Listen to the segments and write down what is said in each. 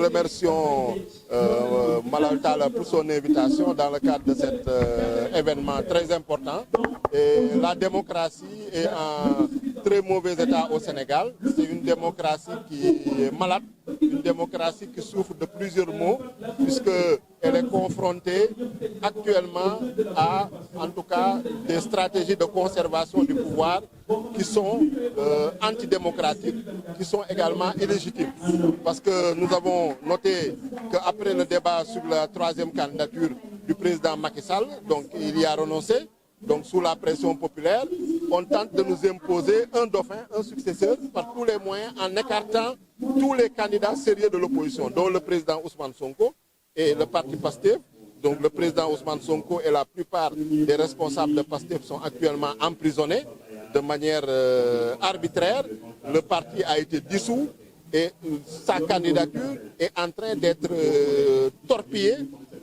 remercions Malal Talla pour son invitation dans le cadre de cet événement très important. Et la démocratie est en très mauvais état au Sénégal. C'est une démocratie qui est malade, une démocratie qui souffre de plusieurs maux, puisqu'elle est confrontée actuellement à, en tout cas, des stratégies de conservation du pouvoir qui sont antidémocratiques, qui sont également illégitimes. Parce que nous avons noté qu'après le débat sur la troisième candidature du président Macky Sall, donc il y a renoncé, donc sous la pression populaire, on tente de nous imposer un dauphin, un successeur, par tous les moyens, en écartant tous les candidats sérieux de l'opposition, dont le président Ousmane Sonko et le parti PASTEF. Donc le président Ousmane Sonko et la plupart des responsables de PASTEF sont actuellement emprisonnés de manière arbitraire. Le parti a été dissous et sa candidature est en train d'être torpillée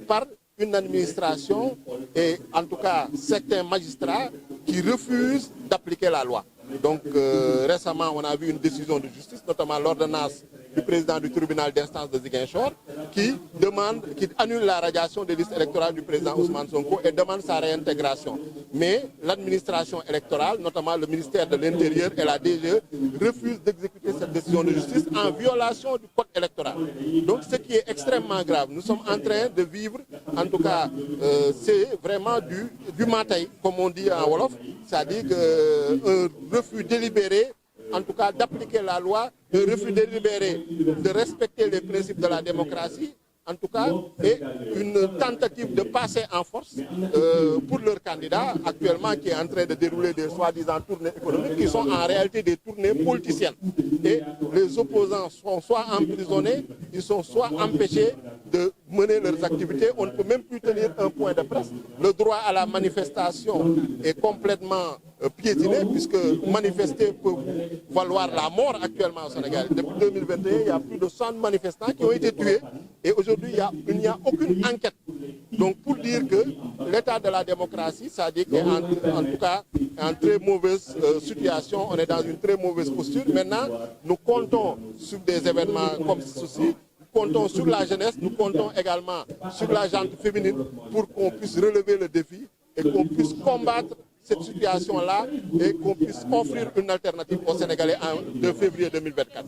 par une administration et en tout cas certains magistrats qui refusent d'appliquer la loi. Donc récemment, on a vu une décision de justice, notamment l'ordonnance du président du tribunal d'instance de Ziguinchor, qui annule la radiation des listes électorales du président Ousmane Sonko et demande sa réintégration. Mais l'administration électorale, notamment le ministère de l'Intérieur et la DGE, refusent d'exécuter cette décision de justice en violation du code électoral. Donc ce qui est extrêmement grave, nous sommes en train de vivre, en tout cas, c'est vraiment du mataï, comme on dit en Wolof, c'est-à-dire un refus délibéré, en tout cas d'appliquer la loi, un refus délibéré de respecter les principes de la démocratie, en tout cas, et une tentative de passer en force pour leur candidat actuellement qui est en train de dérouler des soi-disant tournées économiques qui sont en réalité des tournées politiciennes. Et les opposants sont soit emprisonnés, ils sont soit empêchés de mener leurs activités. On ne peut même plus tenir un point de presse. Le droit à la manifestation est complètement piétiné puisque manifester peut valoir la mort actuellement au Sénégal. Depuis 2021, il y a plus de 100 manifestants qui ont été tués et aujourd'hui, il n'y a aucune enquête. Donc pour dire que l'état de la démocratie, ça dit qu'en tout cas, en très mauvaise situation, on est dans une très mauvaise posture. Maintenant, nous comptons sur des événements comme ceci. Nous comptons sur la jeunesse, nous comptons également sur la gente féminine pour qu'on puisse relever le défi et qu'on puisse combattre cette situation-là et qu'on puisse offrir une alternative aux Sénégalais en février 2024.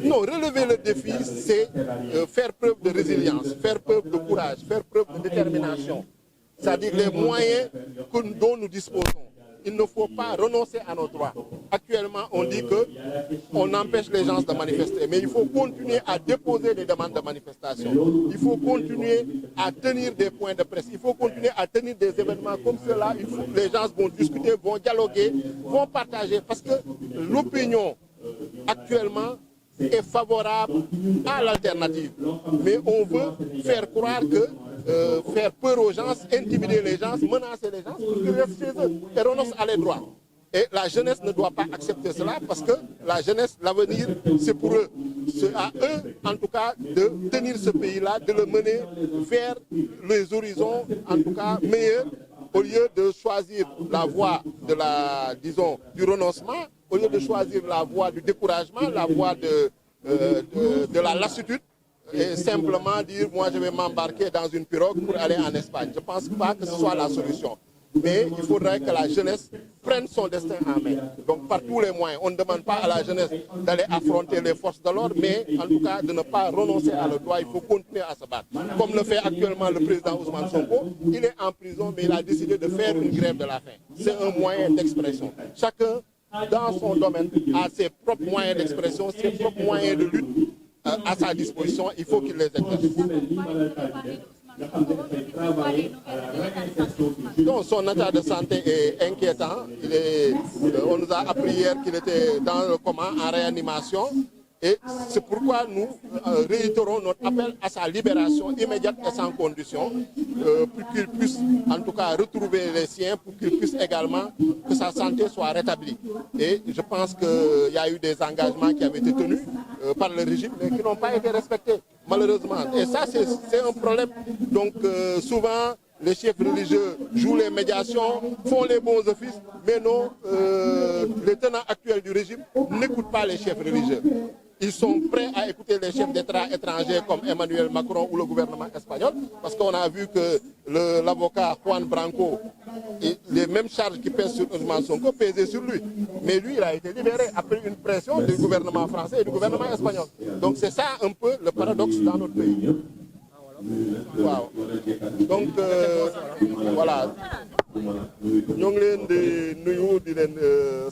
Non, relever le défi, c'est faire preuve de résilience, faire preuve de courage, faire preuve de détermination. C'est-à-dire les moyens dont nous disposons. Il ne faut pas renoncer à nos droits. Actuellement, on dit qu'on empêche les gens de manifester, mais il faut continuer à déposer des demandes de manifestation. Il faut continuer à tenir des points de presse. Il faut continuer à tenir des événements comme cela. Les gens vont discuter, vont dialoguer, vont partager, parce que l'opinion actuellement est favorable à l'alternative. Mais on veut faire croire que faire peur aux gens, intimider les gens, menacer les gens pour qu'ils restent chez eux et renoncent à leurs droits. Et la jeunesse ne doit pas accepter cela parce que la jeunesse, l'avenir, c'est pour eux. C'est à eux, en tout cas, de tenir ce pays-là, de le mener vers les horizons, en tout cas, meilleurs, au lieu de choisir la voie de du renoncement, au lieu de choisir la voie du découragement, la voie de la lassitude, et simplement dire, moi je vais m'embarquer dans une pirogue pour aller en Espagne. Je ne pense pas que ce soit la solution. Mais il faudrait que la jeunesse prenne son destin en main. Donc par tous les moyens, on ne demande pas à la jeunesse d'aller affronter les forces de l'ordre, mais en tout cas de ne pas renoncer à leur droit. Il faut continuer à se battre. Comme le fait actuellement le président Ousmane Sonko, il est en prison, mais il a décidé de faire une grève de la faim. C'est un moyen d'expression. Chacun, dans son domaine, a ses propres moyens d'expression, ses propres moyens de lutte à sa disposition. Il faut qu'il les exerce. Donc, son état de santé est inquiétant. On nous a appris hier qu'il était dans le coma, en réanimation. Et c'est pourquoi nous réitérons notre appel à sa libération immédiate et sans condition, pour qu'il puisse en tout cas retrouver les siens, pour qu'il puisse également que sa santé soit rétablie. Et je pense qu'il y a eu des engagements qui avaient été tenus par le régime, mais qui n'ont pas été respectés, malheureusement. Et ça, c'est un problème. Donc souvent, les chefs religieux jouent les médiations, font les bons offices, mais non, les tenants actuels du régime n'écoutent pas les chefs religieux. ils sont prêts à écouter les chefs d'État étrangers comme Emmanuel Macron ou le gouvernement espagnol, parce qu'on a vu que l'avocat Juan Branco, les mêmes charges qui pèsent sur Ousmane Sonko pesaient sur lui. Mais lui, il a été libéré après une pression du gouvernement français et du gouvernement espagnol. Donc c'est ça un peu le paradoxe dans notre pays. Waaw donc voilà ñoo ngi leen di nuyu di leen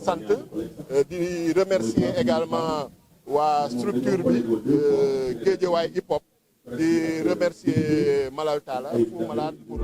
sant di remercier également waa structure bi Guédiawaye Hip Hop di remercier Malal Talla Fou Malade pour